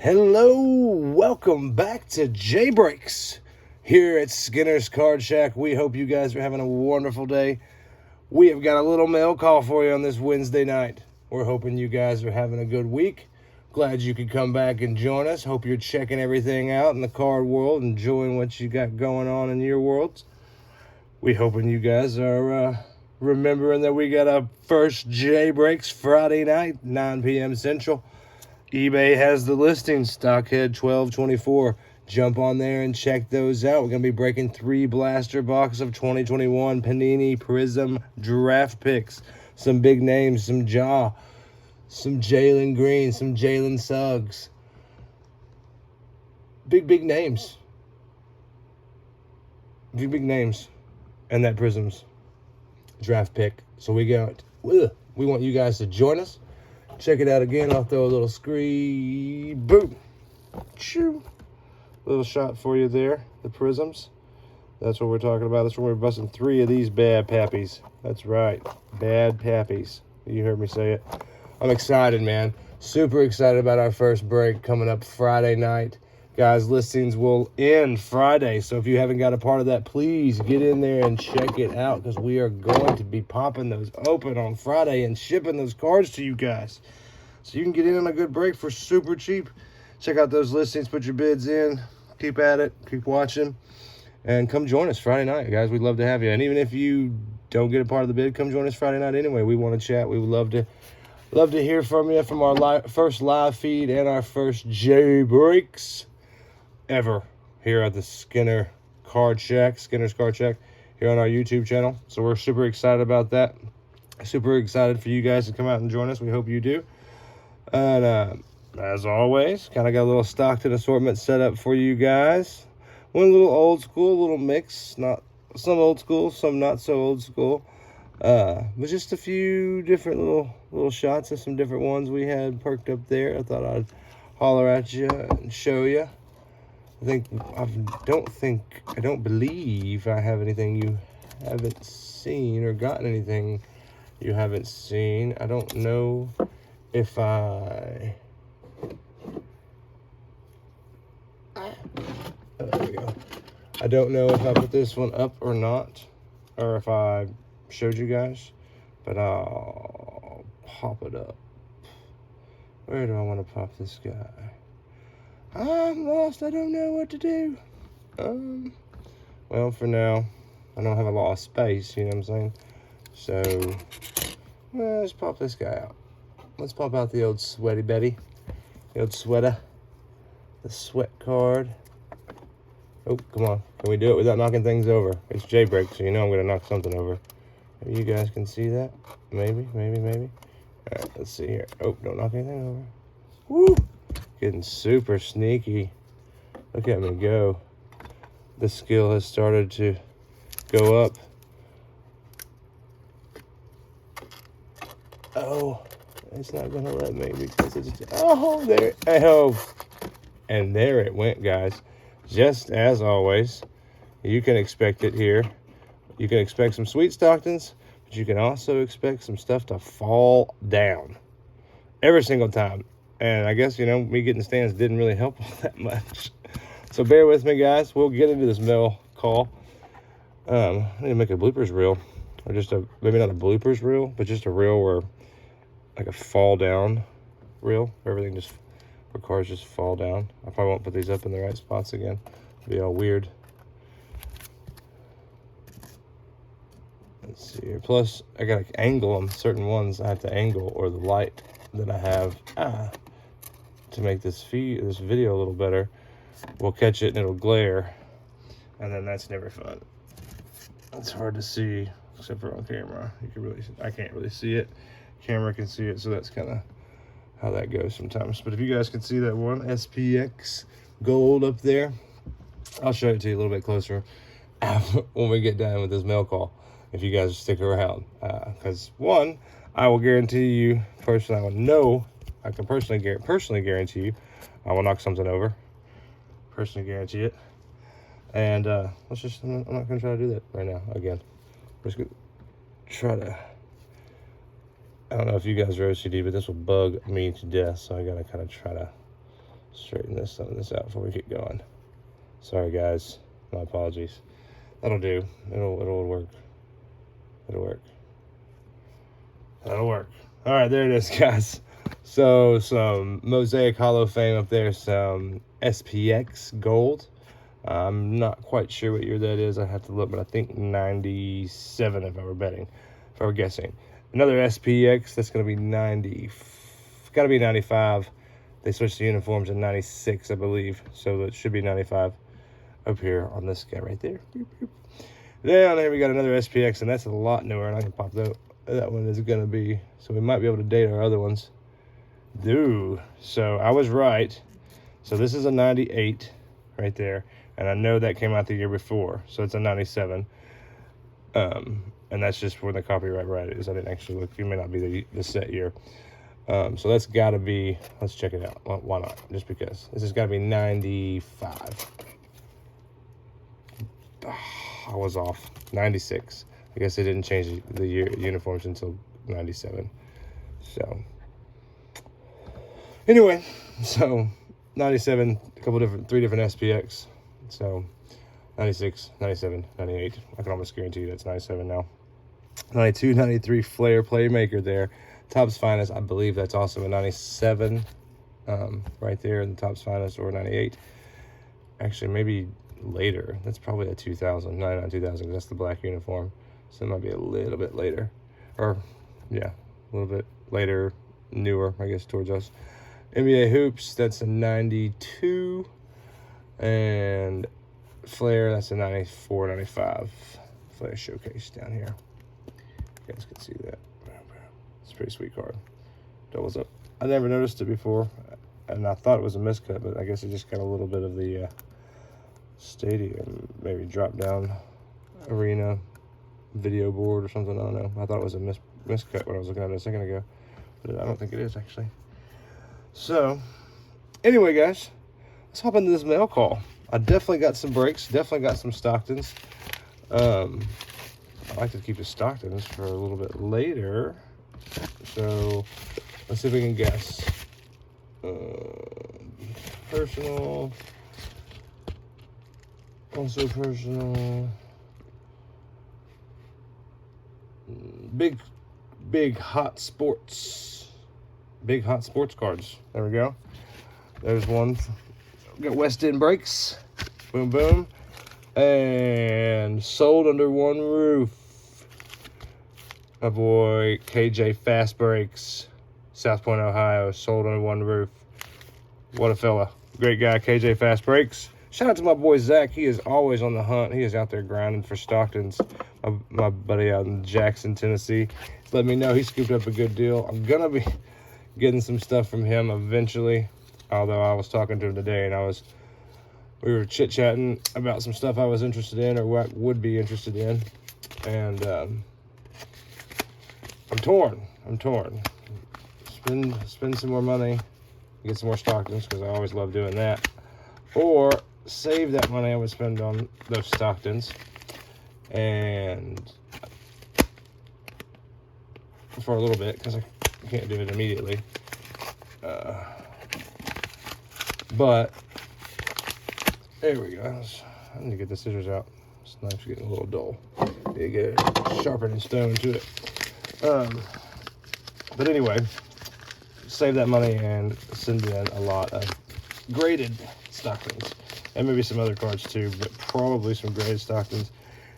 Hello, welcome back to J-Breaks here at Skinner's Card Shack. We hope you guys are having a wonderful day. We have got a little mail call for you on this Wednesday night. We're hoping you guys are having a good week. Glad you could come back and join us. Hope you're checking everything out in the card world, enjoying what you got going on in your worlds. We hoping you guys are remembering that we got a first J-Breaks Friday night, 9 p.m. Central. eBay has the listing, Stockhead 1224. Jump on there and check those out. We're going to be breaking 3 blaster boxes of 2021 Panini Prism draft picks. Some big names, some Jaw, some Jalen Green, some Jalen Suggs. Big names. Big names. And that Prism's draft pick. So we want you guys to join us. Check it out again. I'll throw a little screen. Boom. Choo. Little shot for you there. The Prisms. That's what we're talking about. That's where we're busting 3 of these bad pappies. That's right. Bad pappies. You heard me say it. I'm excited, man. Super excited about our first break coming up Friday night. Guys, listings will end Friday. So if you haven't got a part of that, please get in there and check it out, because we are going to be popping those open on Friday and shipping those cards to you guys. So you can get in on a good break for super cheap. Check out those listings. Put your bids in. Keep at it. Keep watching. And come join us Friday night, guys. We'd love to have you. And even if you don't get a part of the bid, come join us Friday night anyway. We want to chat. We would love to hear from you, from our first live feed and our first J-Breaks ever here at the Skinner's Card Shack here on our YouTube channel. So we're super excited about that. Super excited for you guys to come out and join us. We hope you do. And as always, kind of got a little Stockton assortment set up for you guys. One a little old school, a little mix. Not some old school, some not so old school. But just a few different little shots of some different ones we had perked up there. I thought I'd holler at you and show you. I don't believe I have anything you haven't seen, or gotten anything you haven't seen. I don't know if there we go. I don't know if I put this one up or not, or if I showed you guys, but I'll pop it up. Where do I want to pop this guy? I'm lost. I don't know what to do. Well, for now, I don't have a lot of space, you know what I'm saying? So, let's pop this guy out. Let's pop out the old Sweaty Betty. The old sweater. The sweat card. Oh, come on. Can we do it without knocking things over? It's J-Break, so you know I'm going to knock something over. Maybe you guys can see that. Maybe. All right, let's see here. Oh, don't knock anything over. Woo! Getting super sneaky. Look at me go. The skill has started to go up. Oh, it's not going to let me because it's... Oh, there. Oh. And there it went, guys. Just as always, you can expect it here. You can expect some sweet Stocktons, but you can also expect some stuff to fall down every single time. And I guess, me getting stands didn't really help all that much. So bear with me, guys. We'll get into this mail call. I need to make a bloopers reel. Or just maybe not a bloopers reel, but just a reel where, like a fall down reel. Where cars just fall down. I probably won't put these up in the right spots again. It'll be all weird. Let's see here. Plus, I got to angle them. Certain ones I have to angle, or the light that I have to make this video a little better will catch it and it'll glare, and then that's never fun. It's hard to see except for on camera. I can't really see it. Camera can see it, so that's kind of how that goes sometimes. But if you guys can see that one SPX gold up there, I'll show it to you a little bit closer when we get done with this mail call, if you guys stick around, because one, I will guarantee you personally, I can personally guarantee you I will knock something over. Personally guarantee it. And I'm not going to try to do that right now again. I'm just going to try to... I don't know if you guys are OCD, but this will bug me to death, so I got to kind of try to straighten some of this out before we get going. Sorry guys, my apologies. That'll do. It'll work. It'll work. That'll work. All right, there it is, guys. So some Mosaic Hollow fame up there, some SPX gold. I'm not quite sure what year that is. I have to look, but I think 97 if I were betting, if I were guessing. Another SPX, that's going to be 90, got to be 95. They switched the uniforms in 96, I believe. So it should be 95 up here on this guy right there. Down there we got another SPX, and that's a lot newer, and I can pop that one is going to be, so we might be able to date our other ones. Dude, so I was right. So this is a 98 right there, and I know that came out the year before, so it's a 97. And that's just where the copyright right is. I didn't actually look. It may not be the set year. So that's got to be, let's check it out. Well, why not? Just because. This has got to be 95. I was off. 96. I guess they didn't change the year uniforms until 97. So anyway, so 97, three different SPX. So 96, 97, 98. I can almost guarantee you that's 97 now. 92, 93 Flair Playmaker there. Topps Finest, I believe that's also a 97 right there in the Topps Finest, or 98. Actually, maybe later. That's probably a 2000, 99, 2000, because that's the black uniform. So it might be a little bit later. Or, yeah, a little bit later, newer, I guess, towards us. NBA Hoops, that's a 92. And Flair, that's a 94, 95. Flair Showcase down here. You guys can see that. It's a pretty sweet card. Doubles up. I never noticed it before, and I thought it was a miscut, but I guess it just got a little bit of the stadium, maybe drop down arena video board or something. I don't know. I thought it was a miscut when I was looking at it a second ago, but I don't think it is actually. So anyway, guys, let's hop into this mail call. I definitely got some breaks, definitely got some Stocktons. I like to keep the Stocktons for a little bit later, so let's see if we can guess. Personal, also personal. Big hot sports. Big hot sports cards. There we go. There's one. We got West End Breaks. Boom, boom. And sold under one roof. My boy KJ Fast Breaks, South Point, Ohio. Sold under one roof. What a fella. Great guy, KJ Fast Breaks. Shout out to my boy Zach. He is always on the hunt. He is out there grinding for Stocktons. My buddy out in Jackson, Tennessee, let me know he scooped up a good deal. I'm gonna be getting some stuff from him eventually. Although I was talking to him today, and we were chit-chatting about some stuff I was interested in, or what would be interested in, and I'm torn. Spend some more money, get some more Stocktons, because I always love doing that, or save that money I would spend on those Stocktons, and for a little bit, because I can't do it immediately. But there we go. I need to get the scissors out. This knife's getting a little dull. Need to get it sharpened and stone to it. But anyway, save that money and send in a lot of graded Stocktons, and maybe some other cards too, but probably some graded Stocktons.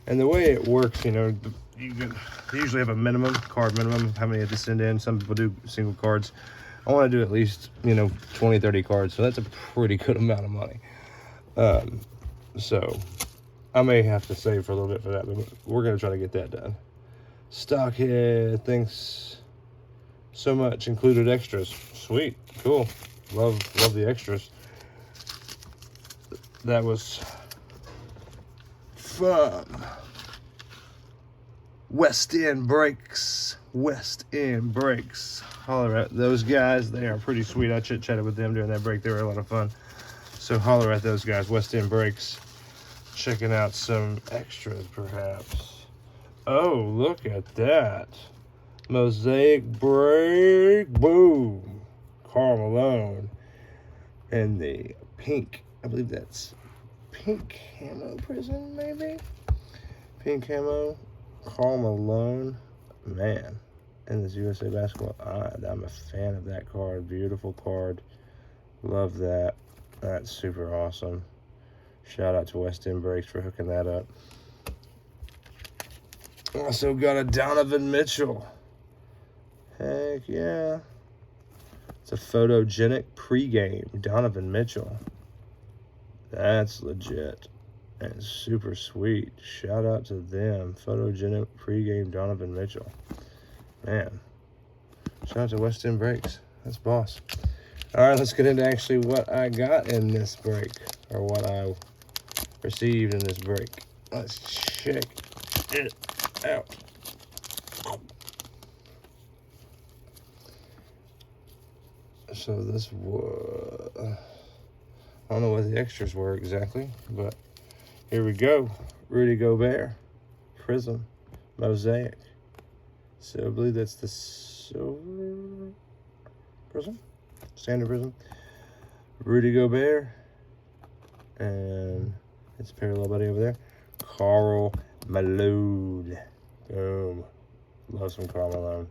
And the way it works, you know, you usually have a card minimum of how many you have to send in. Some people do single cards. I want to do at least, 20, 30 cards. So that's a pretty good amount of money. So I may have to save for a little bit for that, but we're going to try to get that done. Stockhead, thanks so much. Included extras. Sweet. Cool. Love the extras. That was fun. West End Breaks. Holler at those guys. They are pretty sweet. I chit-chatted with them during that break. They were a lot of fun. So holler at those guys. West End Breaks. Checking out some extras, perhaps. Oh, look at that. Mosaic break. Boom. Karl Malone. And the pink, I believe that's pink camo prism, maybe? Pink camo, Karl Malone, man. And this USA basketball, I'm a fan of that card. Beautiful card. Love that. That's super awesome. Shout out to West End Breaks for hooking that up. Also got a Donovan Mitchell. Heck yeah. It's a photogenic pregame Donovan Mitchell. That's legit and super sweet. Shout out to them. Photogenic pregame Donovan Mitchell. Man. Shout out to West End Breaks. That's boss. All right, let's get into actually what I got in this break, or what I received in this break. Let's check it out. So this was, I don't know what the extras were exactly, but here we go. Rudy Gobert, Prism, Mosaic. So I believe that's the silver prism, standard prism. Rudy Gobert, and it's a parallel buddy over there. Karl Malone. Boom. Love some Karl Malone.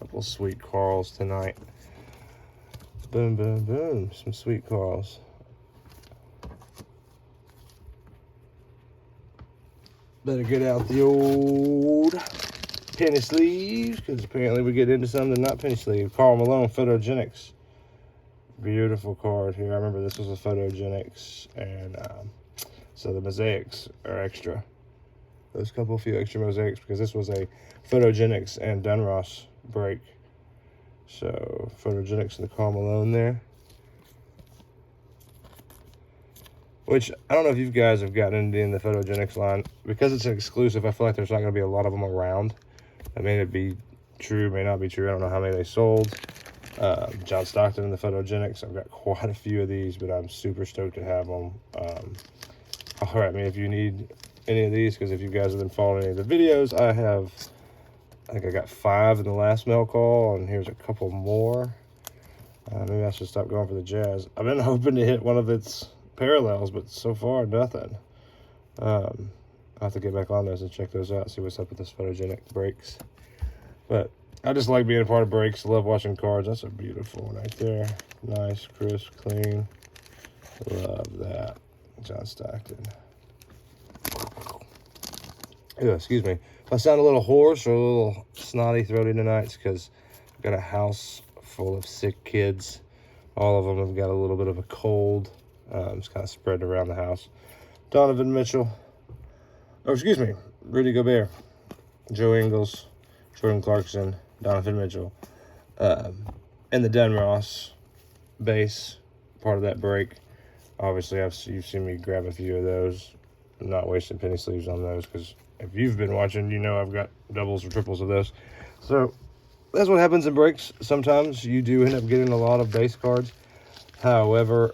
Couple sweet Karls tonight. Boom, boom, boom. Some sweet Karls. Better get out the old penny sleeves, because apparently we get into something not penny sleeve. Karl Malone, Photogenics. Beautiful card here. I remember this was a Photogenics, and so the mosaics are extra. Those few extra mosaics, because this was a Photogenics and Dunross break. So Photogenics and the Karl Malone there. Which, I don't know if you guys have gotten into the Photogenics line. Because it's an exclusive, I feel like there's not going to be a lot of them around. That may be true, may not be true. I don't know how many they sold. John Stockton and the Photogenics. I've got quite a few of these, but I'm super stoked to have them. Holler at me if you need any of these, because if you guys have been following any of the videos, I think I got 5 in the last mail call, and here's a couple more. Maybe I should stop going for the Jazz. I've been hoping to hit one of its parallels, but so far, nothing. I'll have to get back on those and check those out, see what's up with this Photogenic breaks. But I just like being a part of breaks. Love watching cards. That's a beautiful one right there. Nice, crisp, clean. Love that. John Stockton. Ew, excuse me. If I sound a little hoarse or a little snotty, throaty tonight, it's because I've got a house full of sick kids. All of them have got a little bit of a cold. It's kind of spread around the house. Donovan Mitchell. Oh, excuse me. Rudy Gobert. Joe Ingles. Jordan Clarkson. Donovan Mitchell. And the Dunross base, part of that break. Obviously, you've seen me grab a few of those. I'm not wasting penny sleeves on those, because if you've been watching, you know I've got doubles or triples of those. So that's what happens in breaks. Sometimes you do end up getting a lot of base cards. However,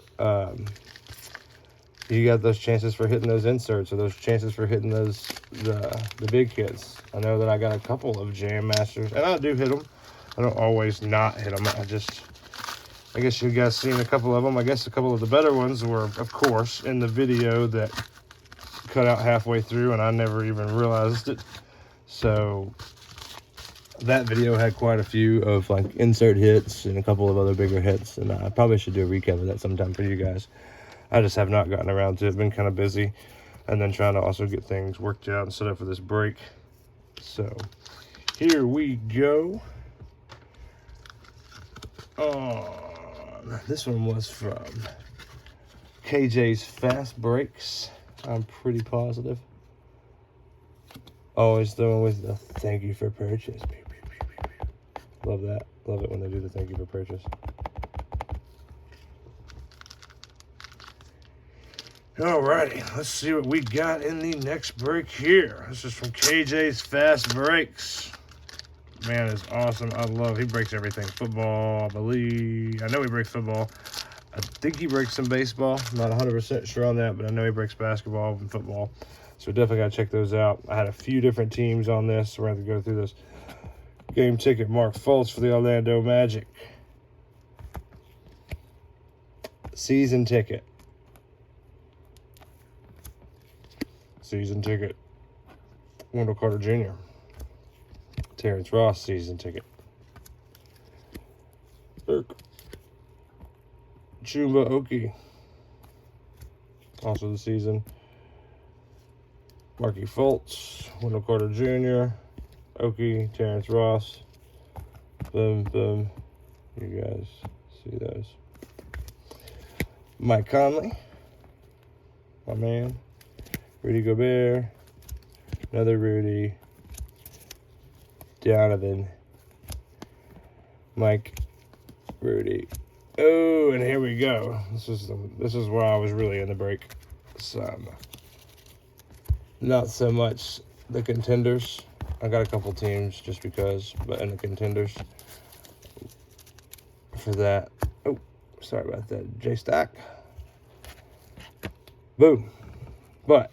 you got those chances for hitting those inserts, or those chances for hitting those the big hits. I know that I got a couple of Jam Masters, and I do hit them. I don't always not hit them. I guess you guys seen a couple of them. I guess a couple of the better ones were, of course, in the video that cut out halfway through, and I never even realized it. So that video had quite a few of like insert hits and a couple of other bigger hits, and I probably should do a recap of that sometime for you guys. I just have not gotten around to it. Been kind of busy, and then trying to also get things worked out and set up for this break. So here we go. This one was from KJ's Fast Breaks. I'm pretty positive. Always throwing with the thank you for purchase. Love that. Love it when they do the thank you for purchase. Alrighty, let's see what we got in the next break here. This is from KJ's Fast Breaks. Man, is awesome. He breaks everything. Football, I believe. I know he breaks football. I think he breaks some baseball. I'm not 100% sure on that, but I know he breaks basketball and football. So definitely got to check those out. I had a few different teams on this, so we're going to go through this. Game ticket, Mark Fultz for the Orlando Magic. season ticket. Season ticket. Wendell Carter Jr. Terrence Ross season ticket. Burke. Chumba Oki. Also the season. Markey Fultz. Wendell Carter Jr. Oki. Terrence Ross. Boom, boom. You guys see those. Mike Conley. My man. Rudy Gobert. Another Rudy. Donovan. Mike. Rudy. Oh, and here we go. This is where I was really in the break. Some. Not so much the contenders. I got a couple teams just because, but in the contenders for that. Oh, sorry about that. J-Stack. Boom. But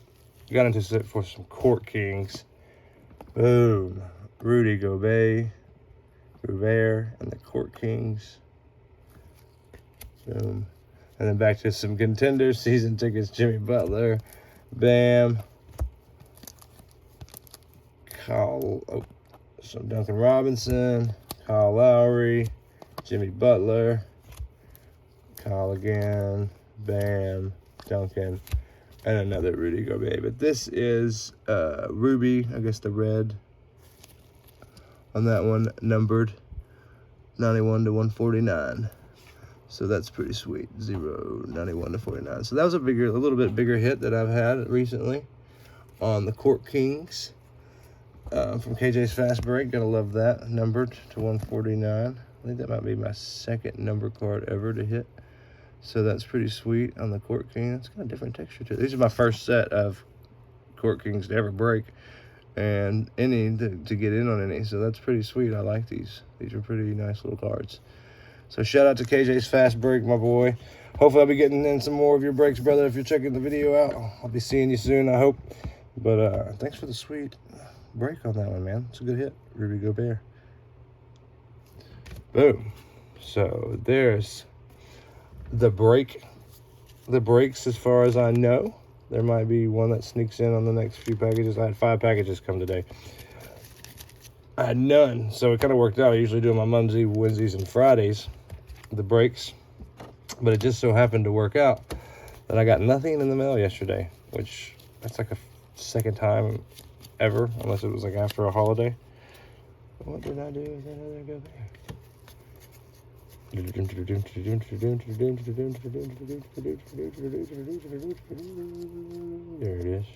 got into it for some Court Kings. Boom. Rudy Gobert, and the Court Kings. Boom. And then back to some contenders. Season tickets, Jimmy Butler. Bam. Some Duncan Robinson. Kyle Lowry. Jimmy Butler. Kyle again. Bam. Duncan. And another Rudy Gobert. But this is Ruby, I guess the red on that one, numbered 91 to 149. So that's pretty sweet. 91 to 49. So that was a little bit bigger hit that I've had recently on the Court Kings from KJ's Fast Break. Gotta love that. Numbered to 149. I think that might be my second number card ever to hit. So that's pretty sweet on the Court King. It's got a different texture to it. These are my first set of Court Kings to ever break, and any to get in on any. So that's pretty sweet. I like these. These are pretty nice little cards. So shout out to KJ's Fast Break, my boy. Hopefully I'll be getting in some more of your breaks, brother. If you're checking the video out, I'll be seeing you soon, I hope. But thanks for the sweet break on that one, man. It's a good hit. Ruby Gobert. Boom. So there's the break. The breaks, as far as I know. There might be one that sneaks in on the next few packages. I had 5 packages come today. I had none, so it kind of worked out. I usually do them on Mondays, Wednesdays, and Fridays, the breaks. But it just so happened to work out that I got nothing in the mail yesterday, which that's like a second time ever, unless it was like after a holiday. What did I do with that other go there? There it is.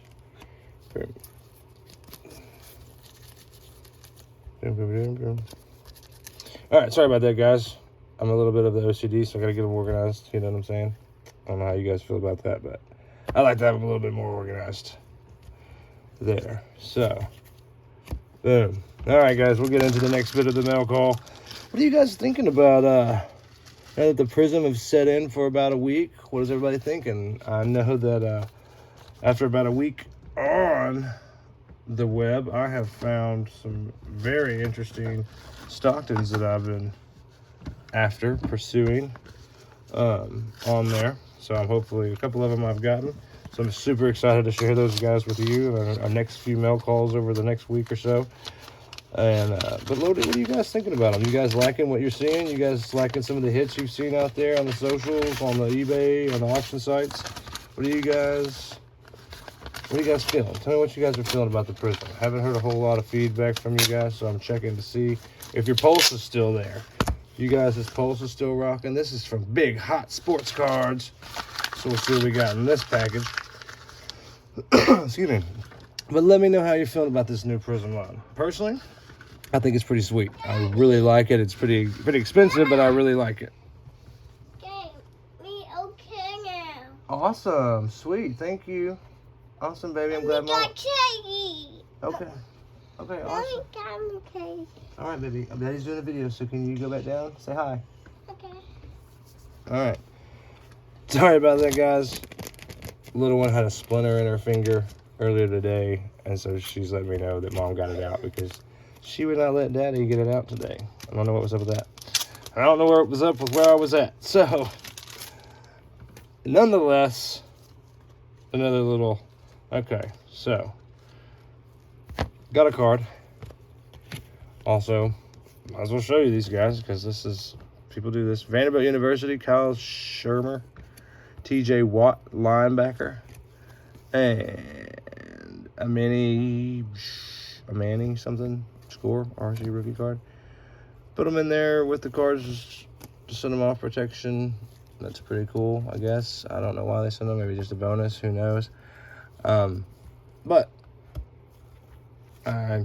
All right, sorry about that, guys. I'm a little bit of the OCD, so I got to get them organized. You know what I'm saying? I don't know how you guys feel about that, but I like to have them a little bit more organized. There. So, boom. All right, guys, we'll get into the next bit of the mail call. What are you guys thinking about now that the Prism have set in for about a week? What is everybody thinking? I know that after about a week on the web, I have found some very interesting Stocktons that I've been pursuing on there. So I'm hopefully a couple of them I've gotten. So I'm super excited to share those guys with you in our next few mail calls over the next week or so. And but Lodi, what are you guys thinking about them? You guys liking what you're seeing? You guys liking some of the hits you've seen out there on the socials, on the eBay, on the auction sites? What are you guys feeling? Tell me what you guys are feeling about the Prism. Haven't heard a whole lot of feedback from you guys, so I'm checking to see if your pulse is still there. You guys' pulse is still rocking. This is from Big Hot Sports Cards. So we'll see what we got in this package. Excuse me. But let me know how you're feeling about this new Prism line. Personally, I think it's pretty sweet. I really like it. It's pretty expensive, but I really like it. Okay, me okay now. Awesome. Sweet. Thank you. Awesome, baby. I'm glad Mom. Okay. Okay, awesome. Okay. All right, baby. Daddy's doing a video, so can you go back down? Say hi. Okay. All right. Sorry about that, guys. Little one had a splinter in her finger earlier today, and so she's letting me know that Mom got it out because she would not let Daddy get it out today. I don't know what was up with that. I don't know what was up with where I was at. So, nonetheless, another little, okay, so, got a card. Also, might as well show you these guys, because this is, people do this. Vanderbilt University, Kyle Shermer, TJ Watt, linebacker, and a Manny something, score, RC rookie card. Put them in there with the cards to send them off protection. That's pretty cool, I guess. I don't know why they send them. Maybe just a bonus. Who knows? But I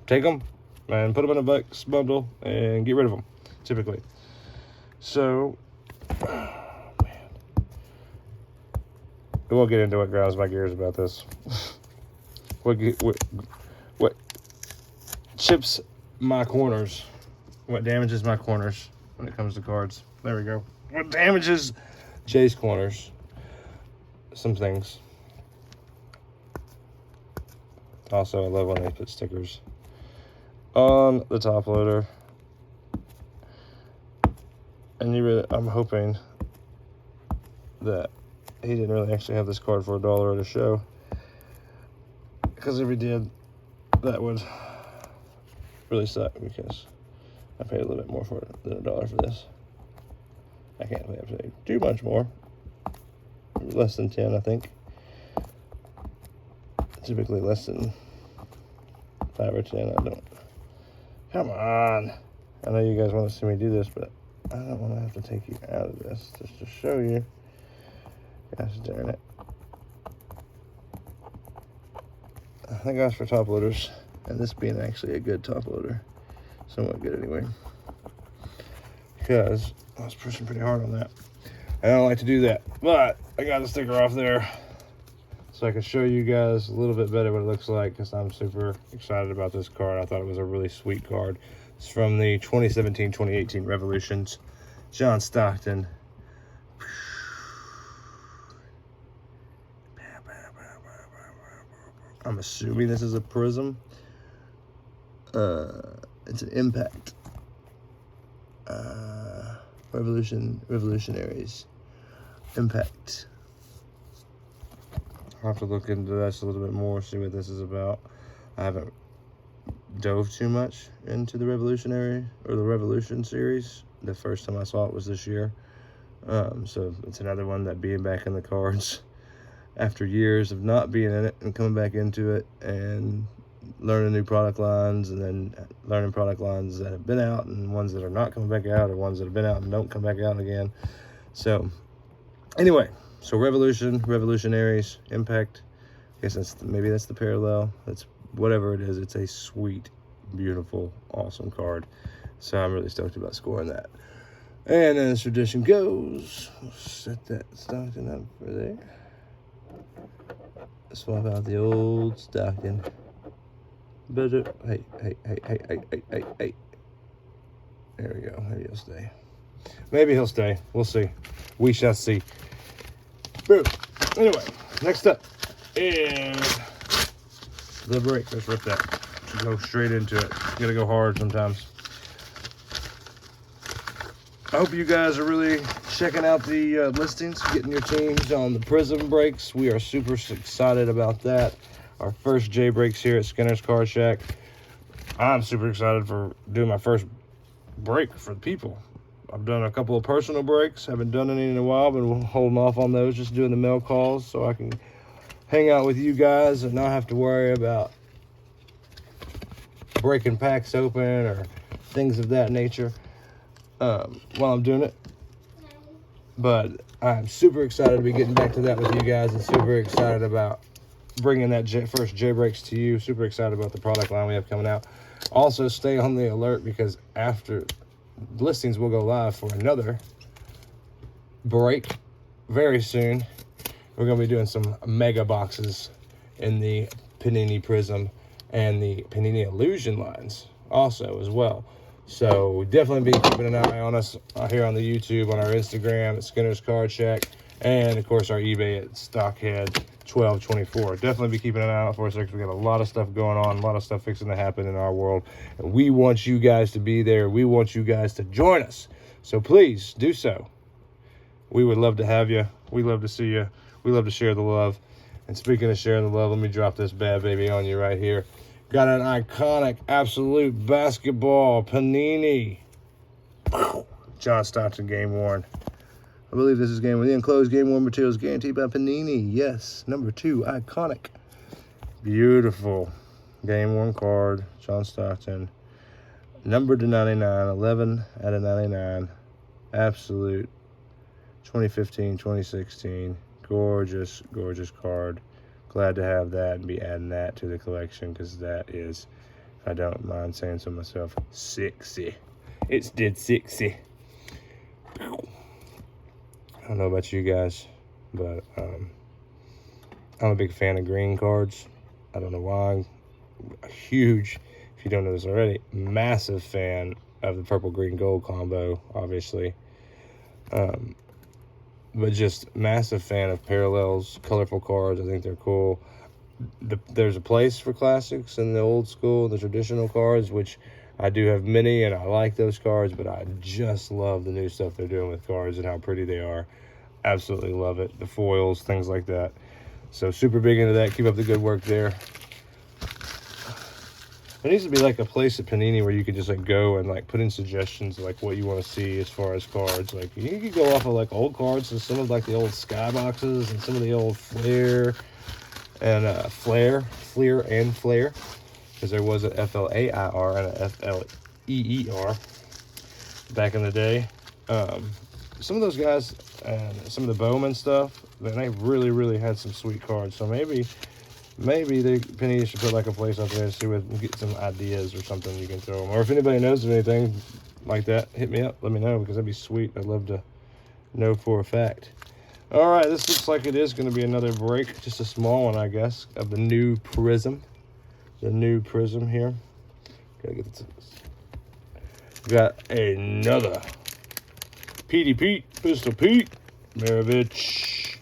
take them and put them in a box bundle and get rid of them, typically. So, man. We won't get into what grinds my gears about this. What chips my corners. What damages my corners when it comes to cards. There we go. What damages Jay's corners? Some things. Also, I love when they put stickers on the top loader. And I'm hoping that he didn't really actually have this card for $1 at a show. Because if he did, that would really suck, because I paid a little bit more for it than $1 for this. I can't pay too much more. Less than 10, I think. Typically less than 5 or 10. I don't. Come on. I know you guys want to see me do this, but I don't want to have to take you out of this just to show you. Gosh darn it. I think I was for top loaders, and this being actually a good top loader. Somewhat good anyway. Because I was pushing pretty hard on that. I don't like to do that, but I got the sticker off there so I can show you guys a little bit better what it looks like, because I'm super excited about this card. I thought it was a really sweet card. It's from the 2017-2018 Revolutions. John Stockton. I'm assuming this is a prism. It's an impact. Revolutionaries. Impact. I'll have to look into that a little bit more, see what this is about. I haven't dove too much into the Revolutionary or the Revolution series. The first time I saw it was this year. So it's another one that being back in the cards after years of not being in it and coming back into it and learning new product lines, and then learning product lines that have been out and ones that are not coming back out, or ones that have been out and don't come back out again. So anyway, so revolutionaries, impact. I guess maybe that's the parallel. That's whatever it is. It's a sweet, beautiful, awesome card. So I'm really stoked about scoring that. And as tradition goes, we'll set that Stockton up for there. Swap out the old Stockton. Better. Hey. There we go. Maybe he'll stay. Maybe he'll stay. We'll see. We shall see. Boom. Anyway, next up is the break. Let's rip that. Go straight into it. Gotta go hard sometimes. I hope you guys are really checking out the listings, getting your teams on the Prism breaks. We are super excited about that. Our first J-Breaks here at Skinner's Card Shack. I'm super excited for doing my first break for the people. I've done a couple of personal breaks. Haven't done any in a while, but we're holding off on those, just doing the mail calls so I can hang out with you guys and not have to worry about breaking packs open or things of that nature while I'm doing it. But I'm super excited to be getting back to that with you guys, and super excited about bringing that first J-Breaks to you. Super excited about the product line we have coming out. Also, stay on the alert, because after listings will go live for another break very soon. We're going to be doing some mega boxes in the Panini Prism and the Panini Illusion lines also as well. So definitely be keeping an eye on us here on the YouTube, on our Instagram at Skinner's Card Shack, and of course our eBay at Stockhead1224. Definitely be keeping an eye out for us, because we got a lot of stuff going on, a lot of stuff fixing to happen in our world, and we want you guys to be there. We want you guys to join us. So please do so. We would love to have you. We love to see you. We love to share the love. And speaking of sharing the love, let me drop this bad baby on you right here. Got an iconic, absolute basketball Panini. John Stockton game worn. I believe this is game worn. The enclosed game worn materials guaranteed by Panini. Yes, number 2, iconic. Beautiful game worn card, John Stockton. Numbered to 99, 11 out of 99. Absolute 2015, 2016. Gorgeous, gorgeous card. Glad to have that and be adding that to the collection because that is, if I don't mind saying so myself, sexy. It's dead sexy. I don't know about you guys, but I'm a big fan of green cards. I don't know why. I'm a huge, if you don't know this already, massive fan of the purple, green, gold combo, obviously. But just massive fan of parallels, colorful cards. I think they're cool. There's a place for classics and the old school, the traditional cards, which I do have many, and I like those cards, but I just love the new stuff they're doing with cards and how pretty they are. Absolutely love it. The foils, things like that. So super big into that. Keep up the good work there. There needs to be like a place at Panini where you could just like go and like put in suggestions like what you want to see as far as cards. Like you could go off of like old cards and some of like the old skyboxes and some of the old Flair and Flair, because there was a FLAIR and a FLEER back in the day. Some of those guys and some of the Bowman stuff, man, they really had some sweet cards. So maybe the Panini should put like a place out there to see what, get some ideas or something you can throw them. Or if anybody knows of anything like that, hit me up. Let me know because that'd be sweet. I'd love to know for a fact. All right, this looks like it is going to be another break, just a small one, I guess, of the new Prism. The new Prism here. Gotta get this. Got another Pistol Pete Maravich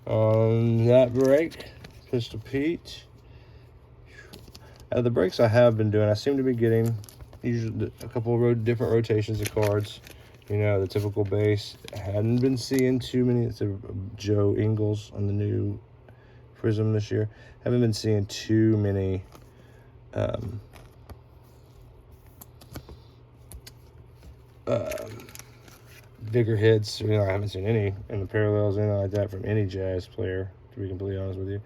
on that break. Pistol Pete. Out of the breaks I have been doing, I seem to be getting usually a couple of different rotations of cards. You know, the typical base. I hadn't been seeing too many. It's a Joe Ingles on the new Prism this year. Haven't been seeing too many bigger hits. You know, I haven't seen any in the parallels or anything like that from any Jazz player, to be completely honest with you.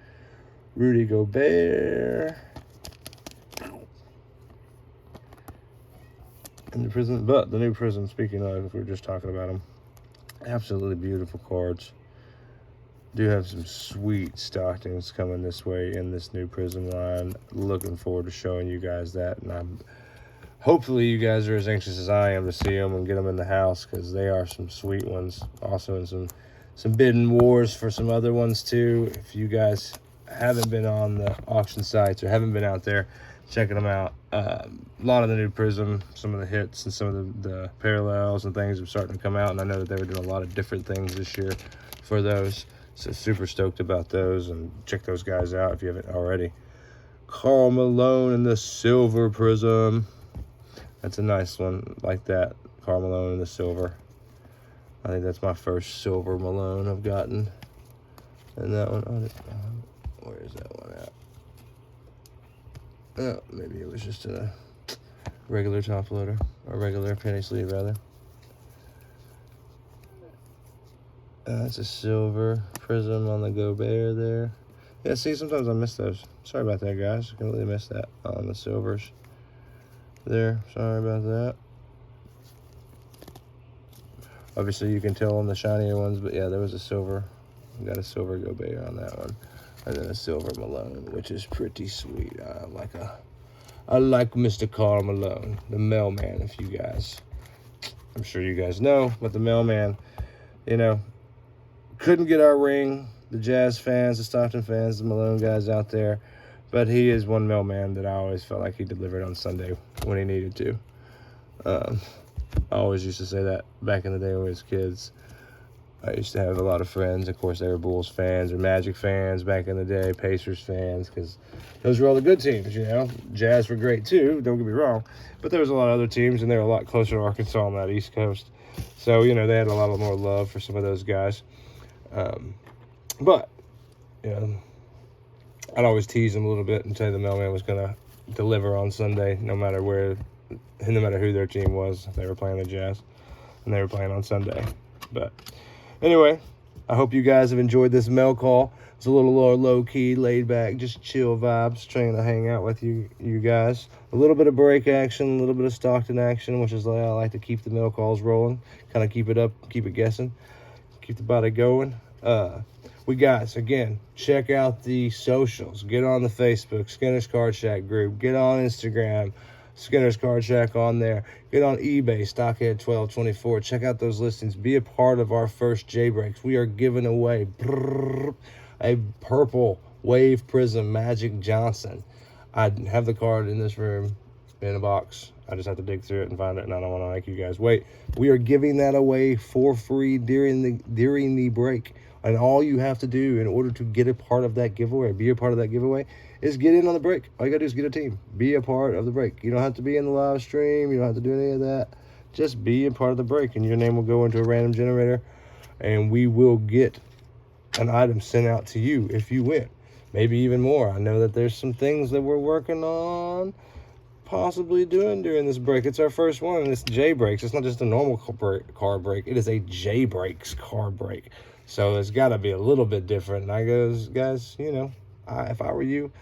Rudy Gobert. And the Prism, but the new Prism, speaking of, if we were just talking about them, absolutely beautiful cards. Do have some sweet Stocktons coming this way in this new Prism line. Looking forward to showing you guys that, and I'm hopefully you guys are as anxious as I am to see them and get them in the house because they are some sweet ones. Also in some bidding wars for some other ones too. If you guys haven't been on the auction sites or haven't been out there checking them out, a lot of the new Prism, some of the hits and some of the parallels and things are starting to come out, and I know that they were doing a lot of different things this year for those, so super stoked about those. And check those guys out if you haven't already. Karl Malone in the silver Prism. That's a nice one, like that. Karl Malone in the silver. I think that's my first silver Malone I've gotten. And that one, where is that one at? Oh, maybe it was just a regular top loader, or regular penny sleeve rather. That's a silver Prism on the Gobert there. Yeah, see, sometimes I miss those. Sorry about that, guys. I completely missed that on the silvers there. Sorry about that. Obviously, you can tell on the shinier ones, but yeah, there was a silver. We got a silver Gobert on that one. And then a silver Malone, which is pretty sweet. I like Mr. Karl Malone, the mailman, if you guys, I'm sure you guys know, but the mailman, you know, couldn't get our ring, the Jazz fans, the Stockton fans, the Malone guys out there, but he is one mailman that I always felt like he delivered on Sunday when he needed to. I always used to say that back in the day when we was kids. I used to have a lot of friends. Of course, they were Bulls fans or Magic fans back in the day, Pacers fans, because those were all the good teams, you know. Jazz were great too, don't get me wrong. But there was a lot of other teams, and they were a lot closer to Arkansas on that East Coast. So, you know, they had a lot more love for some of those guys. But, you know, I'd always tease them a little bit and say the mailman was going to deliver on Sunday, no matter who their team was. If they were playing the Jazz, and they were playing on Sunday. But anyway, I hope you guys have enjoyed this mail call. It's a little more low-key, laid-back, just chill vibes, trying to hang out with you guys. A little bit of break action, a little bit of Stockton action, which is why I like to keep the mail calls rolling, kind of keep it up, keep it guessing, keep the body going. We guys, again, check out the socials. Get on the Facebook, Skinner's Card Shack group. Get on Instagram, Skinner's Card Shack on there. Get on eBay, Stockhead1224. Check out those listings. Be a part of our first J-Breaks. We are giving away a purple Wave Prism Magic Johnson. I have the card in this room in a box. I just have to dig through it and find it, and I don't want to make you guys wait. We are giving that away for free during the break. And all you have to do in order to get a part of that giveaway, be a part of that giveaway, is get in on the break. All you got to do is get a team. Be a part of the break. You don't have to be in the live stream. You don't have to do any of that. Just be a part of the break, and your name will go into a random generator, and we will get an item sent out to you if you win. Maybe even more. I know that there's some things that we're working on possibly doing during this break. It's our first one, and it's J-Breaks. It's not just a normal car break. It is a J-Breaks car break. So it's got to be a little bit different. And I goes, guys, you know, if I were you,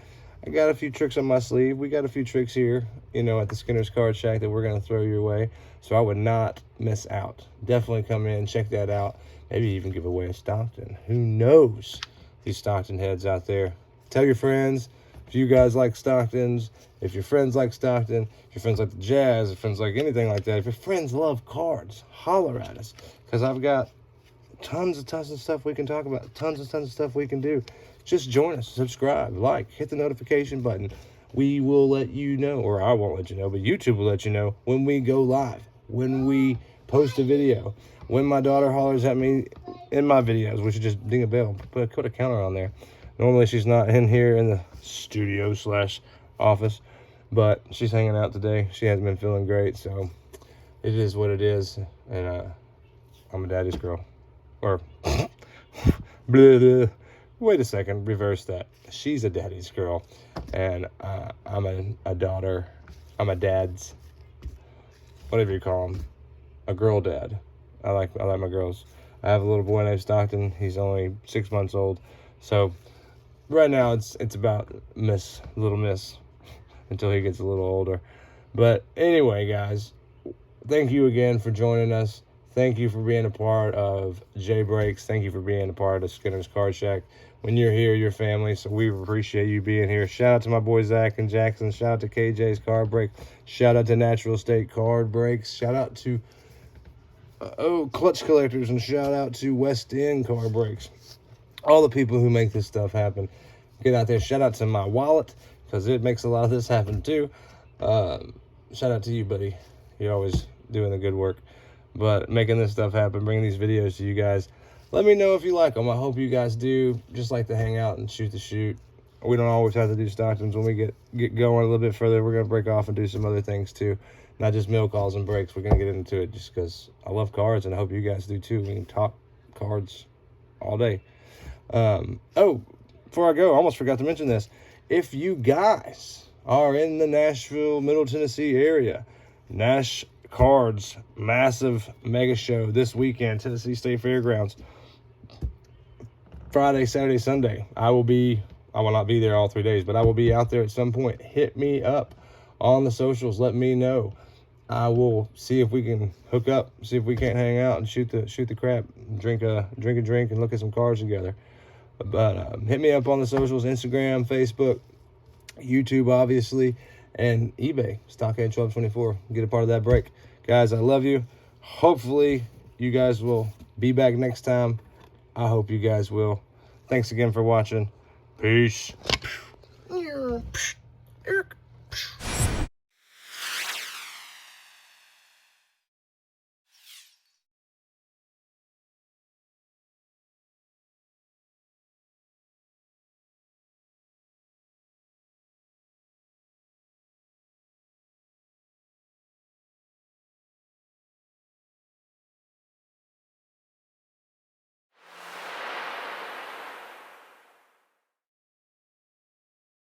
I got a few tricks on my sleeve. We got a few tricks here, you know, at the Skinner's Card Shack that we're going to throw your way. So I would not miss out. Definitely come in, check that out. Maybe even give away a Stockton. Who knows? These Stockton heads out there. Tell your friends. If you guys like Stocktons, if your friends like Stockton, if your friends like the Jazz, if your friends like anything like that, if your friends love cards, holler at us. Because I've got tons of stuff we can talk about, tons of stuff we can do. Just join us, subscribe, like, hit the notification button. We will let you know, or I won't let you know, but YouTube will let you know when we go live, when we post a video, when my daughter hollers at me in my videos, which is just ding a bell, put a counter on there. Normally she's not in here in the studio / office, but she's hanging out today. She hasn't been feeling great, so it is what it is, and I'm a daddy's girl. Or, blah, blah. Wait a second, reverse that. She's a daddy's girl, and I'm a daughter. I'm a dad's, whatever you call them, a girl dad. I like my girls. I have a little boy named Stockton. He's only 6 months old, so right now it's about little miss, until he gets a little older. But anyway, guys, thank you again for joining us. Thank you for being a part of J-Breaks. Thank you for being a part of Skinner's Card Shack. When you're here, you're family, so we appreciate you being here. Shout out to my boy Zach and Jackson. Shout out to KJ's Card Break. Shout out to Natural State Card Breaks. Shout out to Clutch Collectors, and shout out to West End Card Breaks. All the people who make this stuff happen. Get out there. Shout out to my wallet, because it makes a lot of this happen too. Shout out to you, buddy. You're always doing the good work. But making this stuff happen, bringing these videos to you guys. Let me know if you like them. I hope you guys do. Just like to hang out and shoot the shoot. We don't always have to do Stocktons. When we get going a little bit further, we're going to break off and do some other things too. Not just mail calls and breaks. We're going to get into it just because I love cards, and I hope you guys do too. We can talk cards all day. Before I go, I almost forgot to mention this. If you guys are in the Nashville, Middle Tennessee area, Nash Cards massive mega show this weekend, Tennessee State Fairgrounds, Friday, Saturday, Sunday. I will not be there all 3 days, but I will be out there at some point. Hit me up on the socials. Let me know. I will see if we can hook up, see if we can't hang out and shoot the crap, drink a drink, and look at some cards together. But hit me up on the socials: Instagram, Facebook, YouTube, obviously, and eBay, Stockhead1224. Get a part of that break. Guys, I love you. Hopefully, you guys will be back next time. I hope you guys will. Thanks again for watching. Peace.